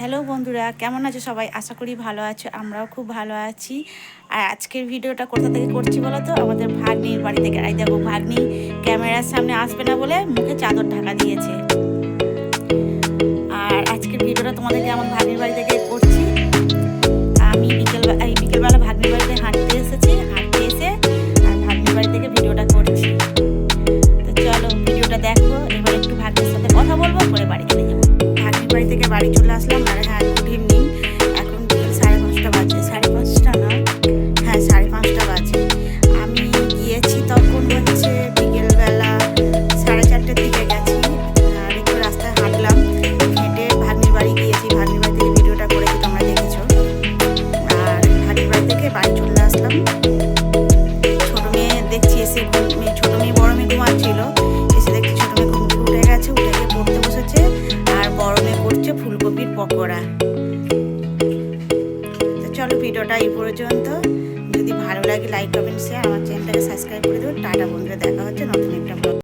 Hello বন্ধুরা, কেমন আছো সবাই? আশা করি ভালো আছো, আমরাও খুব ভালো আছি। আর আজকের ভিডিওটা কোথা থেকে করছি বলো তো? আমাদের ভাগ্নির বাড়ি থেকে। আর দেখো, ভাগ্নি ক্যামেরার সামনে আসবে না বলে মুখে চাদর ঢাকা দিয়েছে। আর আজকের ভিডিওটা তোমাদেরকে আমার ভাগ্নির বাড়ি থেকে করছি। আমি বিকেলবেলা ভাগ্নির বাড়িতে হাঁটতে এসেছি, হাঁটতে এসে আর ভাগ্নির বাড়ি থেকে ভিডিওটা করছি। তো চলো ভিডিওটা দেখো। এবার একটু ভাগ্নির সাথে কথা বলবো, পরে বাড়ি চলে যাবো। ভাগ্নির বাড়ি থেকে বাড়ি চলে আসলাম। আর হ্যাঁ, গুড ইভিনিং। এখন বিকেল 5:30 বাজে। 5:30 না, হ্যাঁ 5:30 বাজে। আমি গিয়েছি তখন হচ্ছে বিকেলবেলা 4:30 দিকে গেছি। আর একটু রাস্তায় হাঁটলাম, হেঁটে ভাগ্নির বাড়ি গিয়েছি। ভাগ্নির বাড়ি থেকে ভিডিওটা করেছি, তোমরা দেখেছো। আর ভাগ্নির বাড়ি থেকে বাড়ি চলে আসলাম। ছোটো মেয়ে দেখছি এসে, ছোটো মেয়ে বড় মেয়ে ঘুমাচ্ছিল, এসে দেখছি ছোটো মেয়ে ঘুম থেকে উঠে গেছে, উঠে গিয়ে পড়তে বসেছে। আর বড় মেয়ে করছে ফুলকপির পকোড়া। তো চলো ভিডিওটা এই পর্যন্ত। যদি ভালো লাগে লাইক কমেন্ট শেয়ার, আমার চ্যানেলটাকে সাবস্ক্রাইব করে দেবো। টাটা বন্ধুরা, দেখা হচ্ছে নতুন একটা ব্লগ।